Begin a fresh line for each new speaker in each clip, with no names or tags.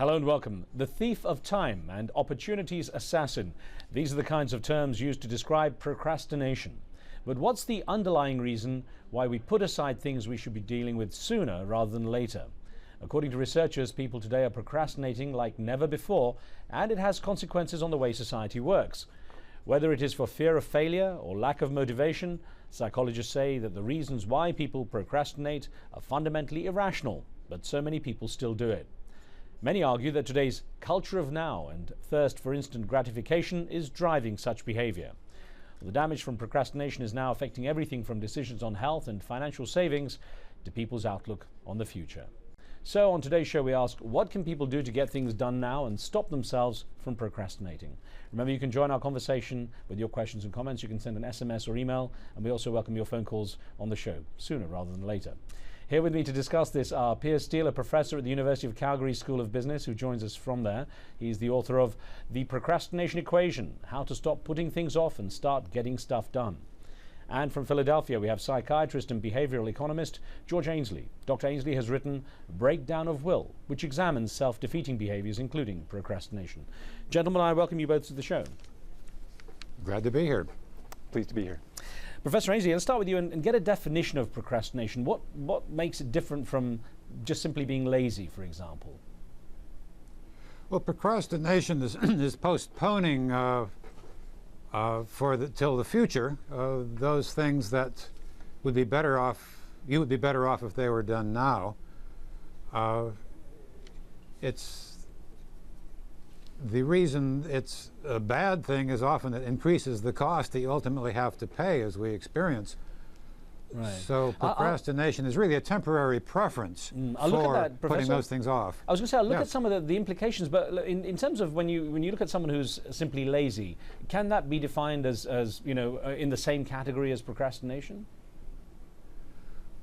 Hello and welcome. The thief of time and opportunity's assassin. These are the kinds of terms used to describe procrastination. But what's the underlying reason why we put aside things we should be dealing with sooner rather than later? According to researchers, people today are procrastinating like never before, and it has consequences on the way society works. Whether it is for fear of failure or lack of motivation, psychologists say that the reasons why people procrastinate are fundamentally irrational, but so many people still do it. Many argue that today's culture of now and thirst for instant gratification is driving such behavior. The damage from procrastination is now affecting everything from decisions on health and financial savings to people's outlook on the future. So on today's show we ask, what can people do to get things done now and stop themselves from procrastinating? Remember, you can join our conversation with your questions and comments. You can send an SMS or email, and we also welcome your phone calls on the show sooner rather than later. Here with me to discuss this are Piers Steele, a professor at the University of Calgary School of Business, who joins us from there. He's the author of The Procrastination Equation, How to Stop Putting Things Off and Start Getting Stuff Done. And from Philadelphia, we have psychiatrist and behavioral economist George Ainsley. Dr. Ainsley has written Breakdown of Will, which examines self-defeating behaviors, including procrastination. Gentlemen, I welcome you both to the show.
Glad to be here.
Pleased to be here.
Professor Ainsley, let's start with you and get a definition of procrastination. What makes it different from just simply being lazy, for example?
Well, procrastination is postponing till the future those things that would be better off. You would be better off if they were done now. The reason it's a bad thing is often it increases the cost that you ultimately have to pay, as we experience.
Right.
So procrastination is really a temporary preference for putting those things off.
I was going to say, I'll look at some of the implications, but in terms of when you look at someone who's simply lazy, can that be defined as in the same category as procrastination?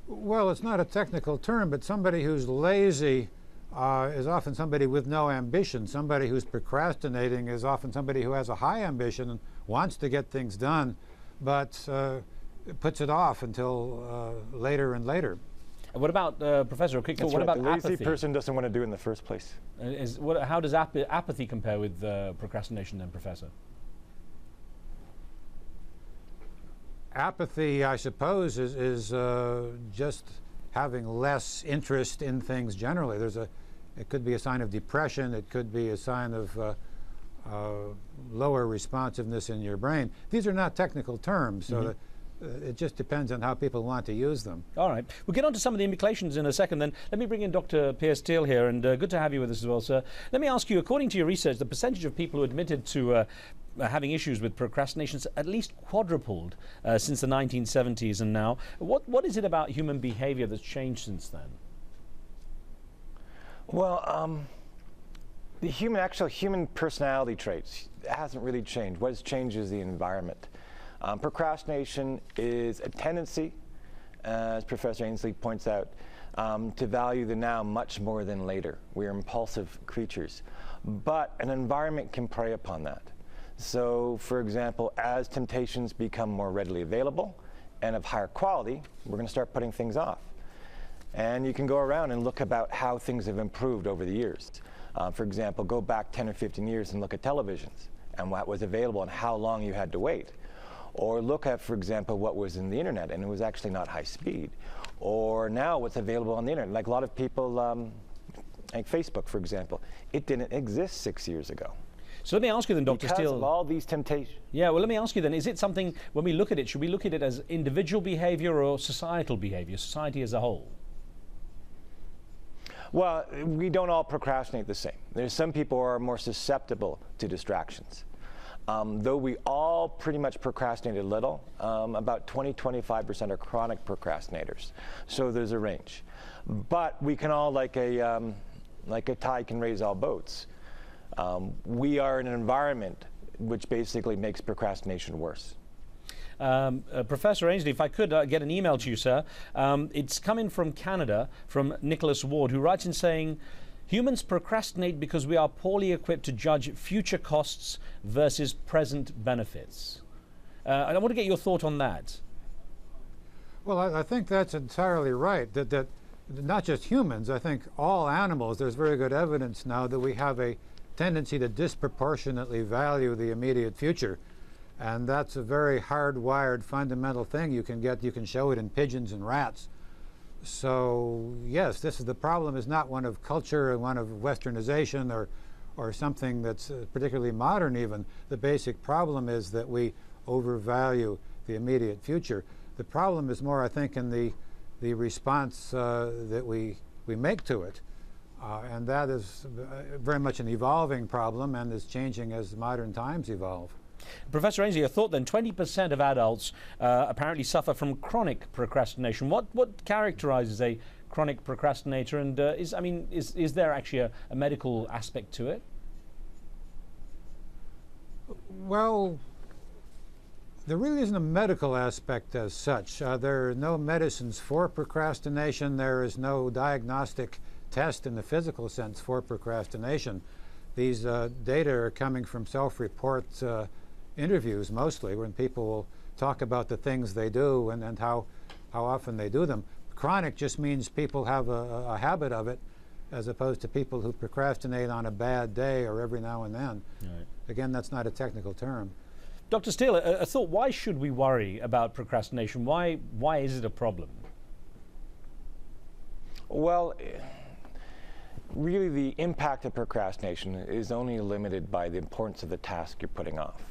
Well, it's not a technical term, but somebody who's lazy is often somebody with no ambition. Somebody who's procrastinating is often somebody who has a high ambition and wants to get things done, but puts it off until later and later.
What about, Professor, a quick thought, what about apathy?
The lazy person doesn't want to do it in the first place.
How does apathy compare with procrastination then, Professor?
Apathy, I suppose, is just having less interest in things generally. It could be a sign of depression. It could be a sign of lower responsiveness in your brain. These are not technical terms, so it just depends on how people want to use them.
All right. We'll get on to some of the implications in a second. Then let me bring in Dr. Piers Steele here, and good to have you with us as well, sir. Let me ask you, according to your research, the percentage of people who admitted to having issues with procrastination has at least quadrupled since the 1970s and now. What is it about human behavior that's changed since then?
Well, the human personality traits hasn't really changed. What has changed is the environment. Procrastination is a tendency, as Professor Ainsley points out, to value the now much more than later. We are impulsive creatures, but an environment can prey upon that. So, for example, as temptations become more readily available and of higher quality, we're going to start putting things off. And you can go around and look about how things have improved over the years. For example, go back 10 or 15 years and look at televisions and what was available and how long you had to wait. Or look at, for example, what was in the internet, and it was actually not high speed. Or now what's available on the internet. Like a lot of people, like Facebook, for example, it didn't exist 6 years ago.
So let me ask you then, Dr. Steele.
Because of all these temptations.
Yeah, well, let me ask you then, is it something, when we look at it, should we look at it as individual behavior or societal behavior, society as a whole?
Well, we don't all procrastinate the same. There's some people who are more susceptible to distractions. Though we all pretty much procrastinate a little, about 20-25% are chronic procrastinators. So there's a range. But we can all, like a tide can raise all boats. We are in an environment which basically makes procrastination worse.
Professor Ainsley, if I could get an email to you, sir. It's coming from Canada, from Nicholas Ward, who writes in saying, humans procrastinate because we are poorly equipped to judge future costs versus present benefits. I want to get your thought on that.
Well, I think that's entirely right, that not just humans, I think all animals, there's very good evidence now that we have a tendency to disproportionately value the immediate future. And that's a very hardwired fundamental thing you can show it in pigeons and rats. So yes, the problem is not one of culture and one of westernization or something that's particularly modern even. The basic problem is that we overvalue the immediate future. The problem is more, I think, in the response that we make to it. And that is very much an evolving problem and is changing as modern times evolve.
Professor Ainsley, I thought then 20% of adults apparently suffer from chronic procrastination. What characterizes a chronic procrastinator, and is there actually a medical aspect to it?
Well, there really isn't a medical aspect as such. There are no medicines for procrastination. There is no diagnostic test in the physical sense for procrastination. These data are coming from self-report interviews mostly, when people will talk about the things they do and how often they do them. Chronic just means people have a habit of it, as opposed to people who procrastinate on a bad day or every now and then. Right. Again, that's not a technical term.
Dr. Steele, a thought, why should we worry about procrastination? Why is it a problem?
Well, really the impact of procrastination is only limited by the importance of the task you're putting off.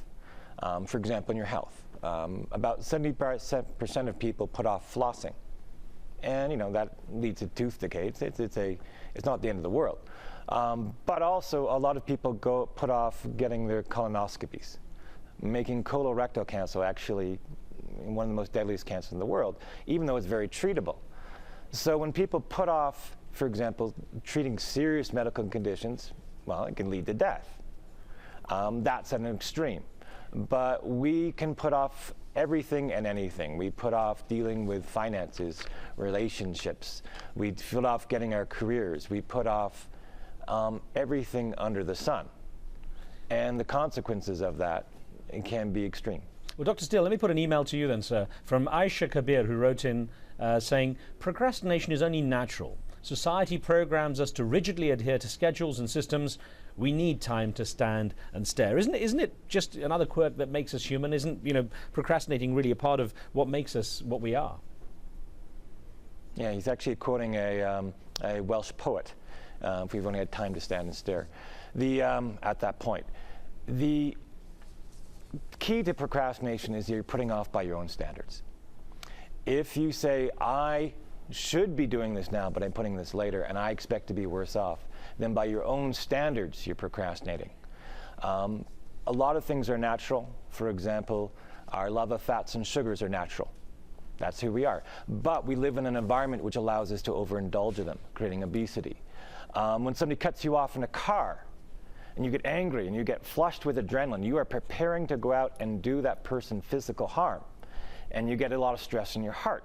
For example, in your health, about 70% of people put off flossing. And that leads to tooth decay. It's not the end of the world. But also a lot of people put off getting their colonoscopies, making colorectal cancer actually one of the most deadliest cancers in the world, even though it's very treatable. So when people put off, for example, treating serious medical conditions, well, it can lead to death. That's an extreme. But we can put off everything and anything. We put off dealing with finances, relationships. We put off getting our careers. We put off everything under the sun. And the consequences of that can be extreme.
Well, Dr. Steele, let me put an email to you then, sir, from Aisha Kabir, who wrote in saying, procrastination is only natural. Society programs us to rigidly adhere to schedules and systems. We need time to stand and stare. Isn't it just another quirk that makes us human? Isn't procrastinating really a part of what makes us what we are?
Yeah, he's actually quoting a Welsh poet. If we've only had time to stand and stare, at that point, the key to procrastination is you're putting off by your own standards. If you say, I should be doing this now, but I'm putting this later, and I expect to be worse off, then by your own standards, you're procrastinating. A lot of things are natural. For example, our love of fats and sugars are natural. That's who we are. But we live in an environment which allows us to overindulge in them, creating obesity. When somebody cuts you off in a car, and you get angry and you get flushed with adrenaline, you are preparing to go out and do that person physical harm, and you get a lot of stress in your heart.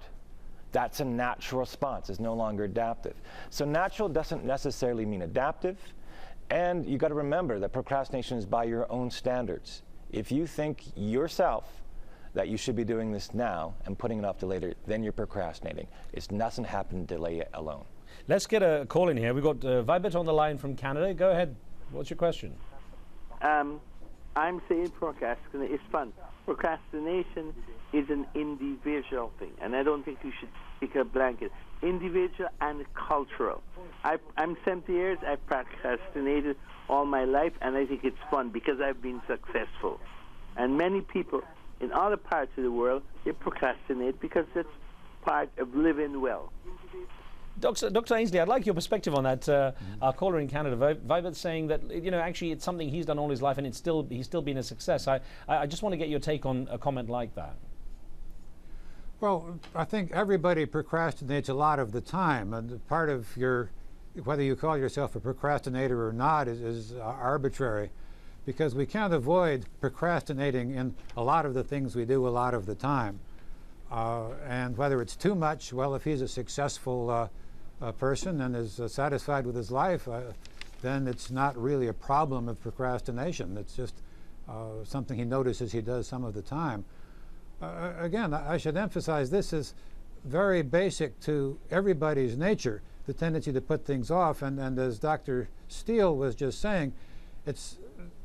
That's a natural response. It's no longer adaptive. So natural doesn't necessarily mean adaptive, and you got to remember that procrastination is by your own standards. If you think yourself that you should be doing this now and putting it off to later, then you're procrastinating. It doesn't happen to delay it alone.
Let's get a call in here. We've got Vibert on the line from Canada. Go ahead. What's your question?
I'm saying procrastinate is fun. Procrastination is an individual thing, and I don't think you should pick a blanket. Individual and cultural. I'm 70 years. I've procrastinated all my life, and I think it's fun because I've been successful. And many people in other parts of the world, they procrastinate because it's part of living well.
Dr. Ainsley, I'd like your perspective on that. Our caller in Canada, Vibert, saying that actually it's something he's done all his life and he's still been a success. I just want to get your take on a comment like that.
Well, I think everybody procrastinates a lot of the time, and part of whether you call yourself a procrastinator or not is arbitrary, because we can't avoid procrastinating in a lot of the things we do a lot of the time. And whether it's too much, well, if he's a successful person and is satisfied with his life, then it's not really a problem of procrastination. It's just something he notices he does some of the time. Again, I should emphasize this is very basic to everybody's nature, the tendency to put things off. And as Dr. Steele was just saying, it's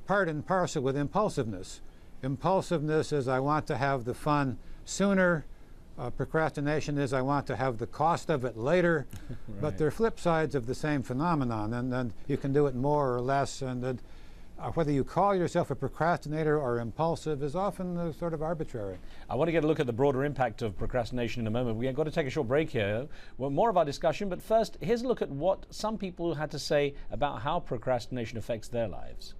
part and parcel with impulsiveness. Impulsiveness is I want to have the fun sooner. Procrastination is I want to have the cost of it later. Right. But they're flip sides of the same phenomenon, and you can do it more or less. And whether you call yourself a procrastinator or impulsive is often sort of arbitrary.
I want to get a look at the broader impact of procrastination in a moment. We've got to take a short break here. Well, more of our discussion, but first, here's a look at what some people had to say about how procrastination affects their lives.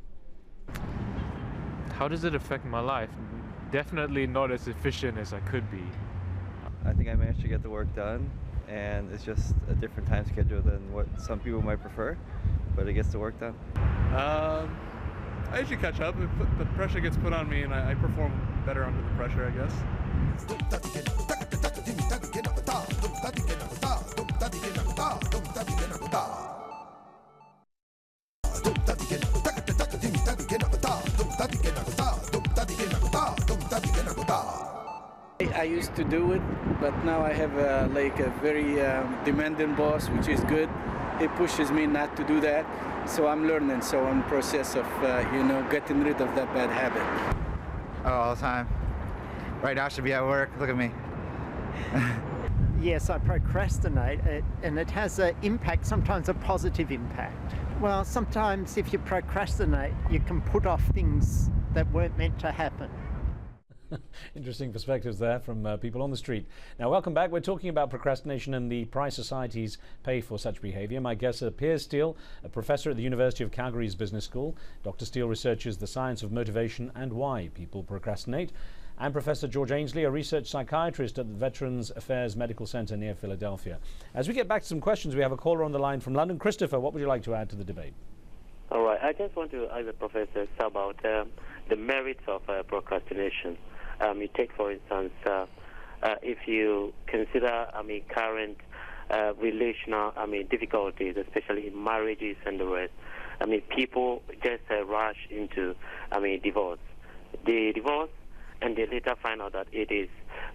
How does it affect my life? Definitely not as efficient as I could be.
I think I managed to get the work done, and it's just a different time schedule than what some people might prefer, but it gets the work done.
I usually catch up. The pressure gets put on me, and I perform better under the pressure, I guess.
I used to do it, but now I have a very demanding boss, which is good. He pushes me not to do that, so I'm learning. So I'm in the process of, getting rid of that bad habit.
Oh, all the time. Right now I should be at work. Look at me.
Yes, I procrastinate, and it has an impact, sometimes a positive impact. Well, sometimes if you procrastinate, you can put off things that weren't meant to happen.
Interesting perspectives there from people on the street. Now, welcome back. We're talking about procrastination and the price societies pay for such behavior. My guest is Piers Steele, a professor at the University of Calgary's Business School. Dr. Steele researches the science of motivation and why people procrastinate. And Professor George Ainsley, a research psychiatrist at the Veterans Affairs Medical Center near Philadelphia. As we get back to some questions, we have a caller on the line from London. Christopher, what would you like to add to the debate?
All right. I just want to ask the professor about the merits of procrastination. You take, for instance, if you consider, current relational, difficulties, especially in marriages and the rest. People just rush into, divorce. They divorce, and they later find out that it is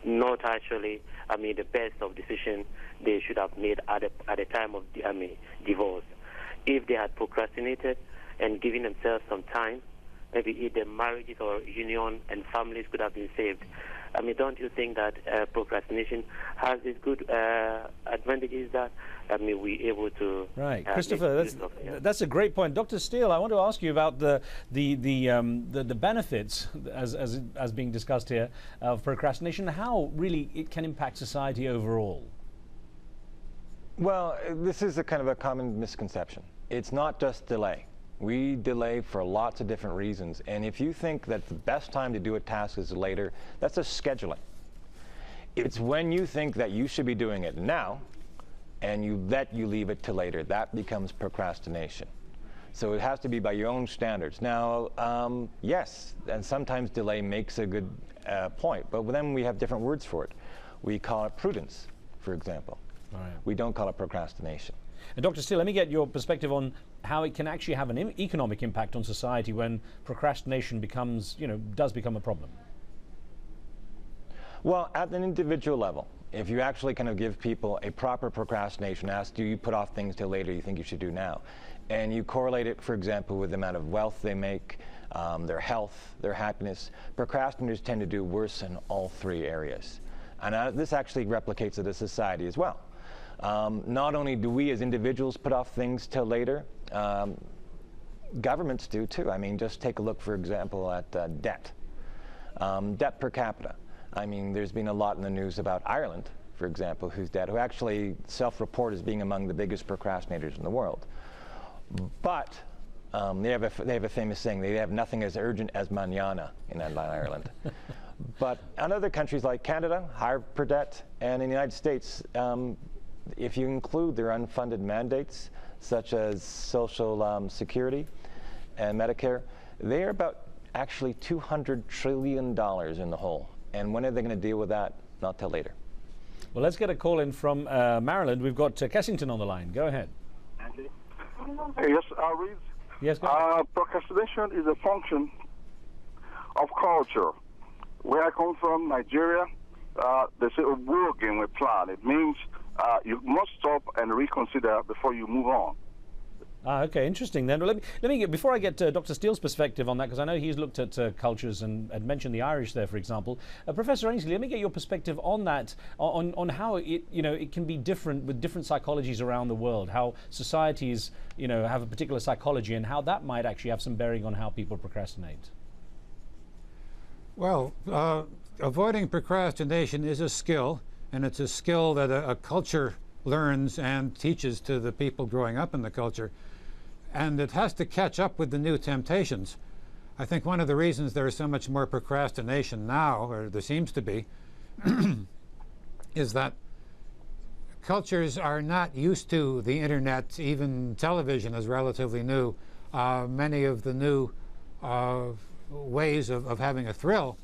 not actually, the best of decision they should have made at the time of, divorce. If they had procrastinated and given themselves some time, maybe either marriages or union and families could have been saved. Don't you think that procrastination has this good advantages that we're able to?
Right, Christopher, that's a great point. Dr. Steele, I want to ask you about the benefits as being discussed here of procrastination. How really it can impact society overall?
Well, this is a kind of a common misconception. It's not just delay. We delay for lots of different reasons, and if you think that the best time to do a task is later, that's just scheduling. It's when you think that you should be doing it now, and you leave it to later. That becomes procrastination. So it has to be by your own standards. Now, yes, and sometimes delay makes a good point, but then we have different words for it. We call it prudence, for example.
Right.
We don't call it procrastination.
And Dr. Steele, let me get your perspective on how it can actually have an economic impact on society when procrastination does become a problem.
Well, at an individual level, if you actually kind of give people a proper procrastination, ask, do you put off things till later you think you should do now? And you correlate it, for example, with the amount of wealth they make, their health, their happiness. Procrastinators tend to do worse in all three areas. And this actually replicates at a society as well. Not only do we as individuals put off things till later, governments do too. Just take a look, for example, at debt. Debt per capita. There's been a lot in the news about Ireland, for example, who actually self-report as being among the biggest procrastinators in the world. But they have a famous saying, they have nothing as urgent as mañana in Ireland. But in other countries like Canada, higher per debt, and in the United States, if you include their unfunded mandates, such as Social Security and Medicare, they are about actually $200 trillion in the hole. And when are they going to deal with that? Not till later.
Well, let's get a call in from Maryland. We've got Kessington on the line. Go ahead.
Yes, Riz.
Yes, go ahead.
Procrastination is a function of culture. Where I come from, Nigeria, they say a war game with plan. It means you must stop and reconsider before you move on.
Okay, interesting then. Well, let me get, before I get Dr. Steele's perspective on that, because I know he's looked at cultures and mentioned the Irish there, for example. Professor Ainsley, let me get your perspective on that, on how it can be different with different psychologies around the world, how societies have a particular psychology, and how that might actually have some bearing on how people procrastinate.
Well, avoiding procrastination is a skill, and it's a skill that a culture learns and teaches to the people growing up in the culture. And it has to catch up with the new temptations. I think one of the reasons there is so much more procrastination now, or there seems to be, is that cultures are not used to the internet. Even television is relatively new. Many of the new ways of having a thrill.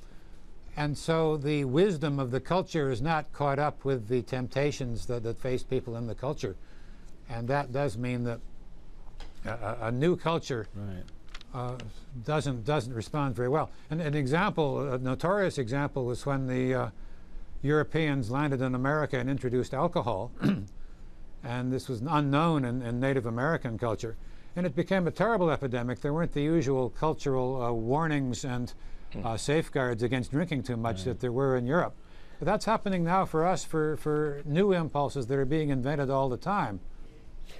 And so the wisdom of the culture is not caught up with the temptations that face people in the culture. And that does mean that a new culture doesn't respond very well. And an example, a notorious example, was when the Europeans landed in America and introduced alcohol. And this was unknown in Native American culture. And it became a terrible epidemic. There weren't the usual cultural warnings and safeguards against drinking too much that there were in Europe. But that's happening now for us for new impulses that are being invented all the time.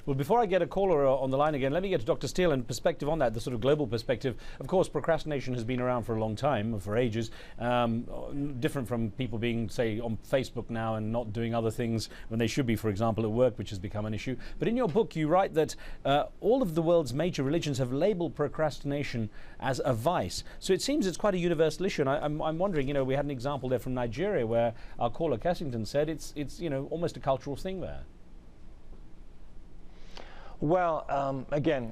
Well, before I get a caller on the line again, let me get to Dr. Steele and perspective on that, the sort of global perspective. Of course, procrastination has been around for a long time, for ages, different from people being, say, on Facebook now and not doing other things when they should be, for example, at work, which has become an issue. But in your book, you write that all of the world's major religions have labeled procrastination as a vice. So it seems it's quite a universal issue. And I'm wondering, we had an example there from Nigeria where our caller Kessington said it's almost a cultural thing there.
Well, again,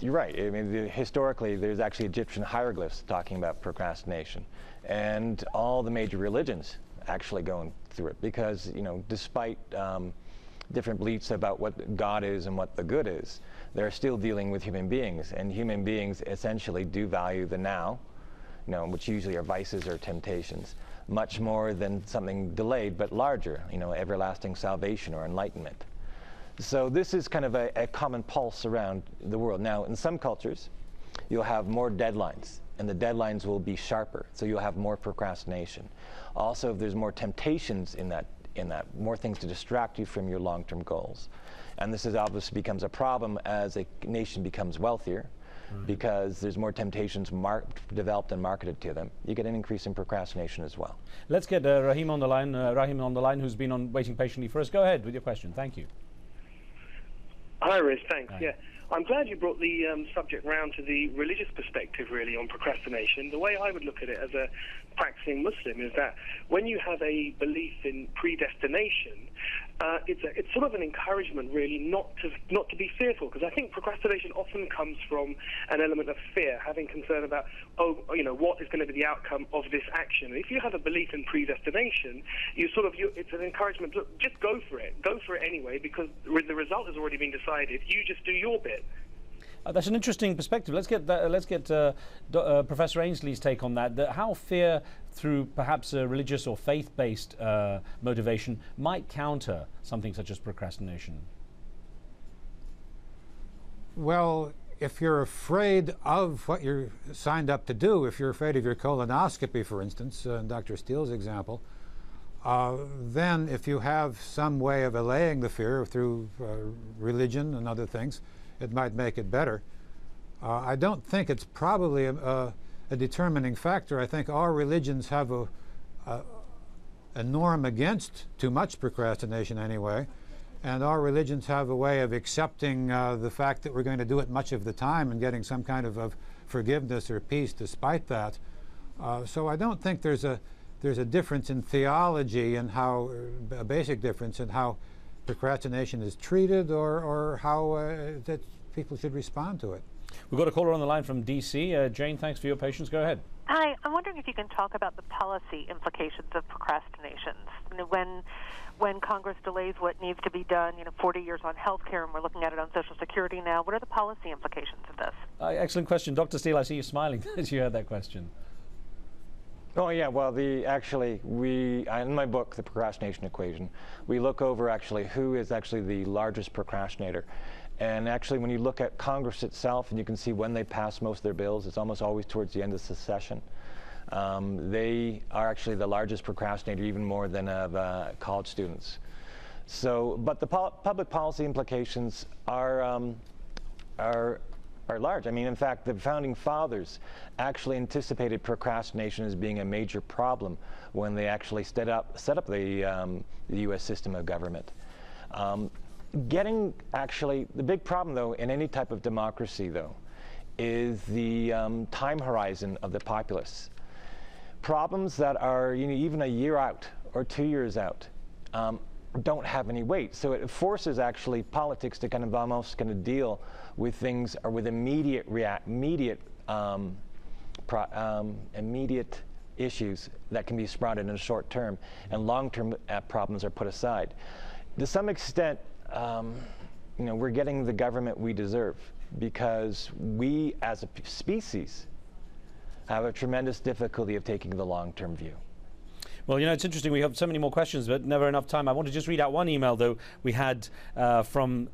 you're right. I mean, historically, there's actually Egyptian hieroglyphs talking about procrastination, and all the major religions actually going through it because, despite different beliefs about what God is and what the good is, they're still dealing with human beings, and human beings essentially do value the now, which usually are vices or temptations, much more than something delayed but larger, everlasting salvation or enlightenment. So this is kind of a common pulse around the world. Now, in some cultures, you'll have more deadlines, and the deadlines will be sharper, so you'll have more procrastination. Also, if there's more temptations in that, more things to distract you from your long-term goals. And this obviously becomes a problem as a nation becomes wealthier, because there's more temptations developed and marketed to them. You get an increase in procrastination as well.
Let's get Rahim on the line. Rahim on the line, who's been waiting patiently for us. Go ahead with your question. Thank you.
Hi, Riz. Thanks.
Hi.
Yeah, I'm glad you brought the subject round to the religious perspective, really, on procrastination. The way I would look at it as a practicing Muslim is that when you have a belief in predestination, it's sort of an encouragement, really, not to be fearful, because I think procrastination often comes from an element of fear, having concern about, what is going to be the outcome of this action. And if you have a belief in predestination, it's an encouragement. Look, just go for it anyway, because the result has already been decided. You just do your bit.
That's an interesting perspective. Let's get Professor Ainsley's take on that. How fear, through perhaps a religious or faith-based motivation, might counter something such as procrastination.
Well, if you're afraid of what you're signed up to do, if you're afraid of your colonoscopy, for instance, in Dr. Steele's example, then if you have some way of allaying the fear through religion and other things, it might make it better. I don't think it's probably a determining factor. I think all religions have a norm against too much procrastination anyway, and all religions have a way of accepting the fact that we're going to do it much of the time and getting some kind of forgiveness or peace despite that. So I don't think there's a difference in theology and how a basic difference in how procrastination is treated or how that people should respond to it.
We've got a caller on the line from DC. Jane, thanks for your patience. Go ahead.
Hi, I'm wondering if you can talk about the policy implications of procrastinations. When Congress delays what needs to be done, 40 years on health care, and we're looking at it on Social Security now, what are the policy implications of this?
Excellent question. Dr. Steele, I see you smiling as you heard that question.
Oh yeah, well, in my book, The Procrastination Equation, we look over actually who is actually the largest procrastinator. And actually, when you look at Congress itself, and you can see when they pass most of their bills, it's almost always towards the end of the session. They are actually the largest procrastinator, even more than college students. So, but the public policy implications are large. I mean, in fact, the founding fathers actually anticipated procrastination as being a major problem when they actually set up the U.S. system of government. The big problem, though, in any type of democracy, though, is the time horizon of the populace. Problems that are even a year out or 2 years out don't have any weight. So it forces actually politics to kind of almost deal with things or with immediate issues that can be sprouted in a short term, and long-term problems are put aside. To some extent, we're getting the government we deserve because we as a species have a tremendous difficulty of taking the long-term view.
Well, it's interesting. We have so many more questions, but never enough time. I want to just read out one email, though, we had from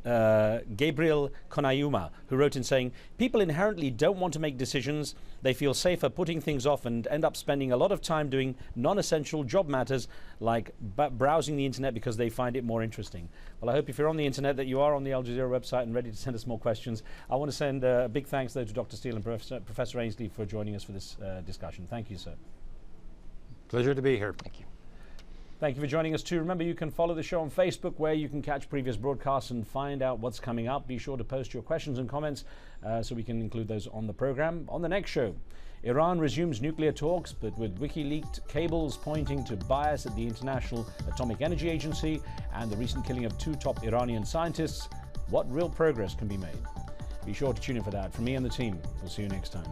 Gabriel Konayuma, who wrote in saying, people inherently don't want to make decisions. They feel safer putting things off and end up spending a lot of time doing non-essential job matters like browsing the internet because they find it more interesting. Well, I hope if you're on the internet that you are on the Al Jazeera website and ready to send us more questions. I want to send a big thanks, though, to Dr. Steele and Professor Ainsley for joining us for this discussion. Thank you, sir.
Pleasure to be here.
Thank you.
Thank you for joining us too. Remember, you can follow the show on Facebook, where you can catch previous broadcasts and find out what's coming up. Be sure to post your questions and comments so we can include those on the program. On the next show, Iran resumes nuclear talks, but with WikiLeaks cables pointing to bias at the International Atomic Energy Agency and the recent killing of 2 top Iranian scientists, what real progress can be made? Be sure to tune in for that. From me and the team, we'll see you next time.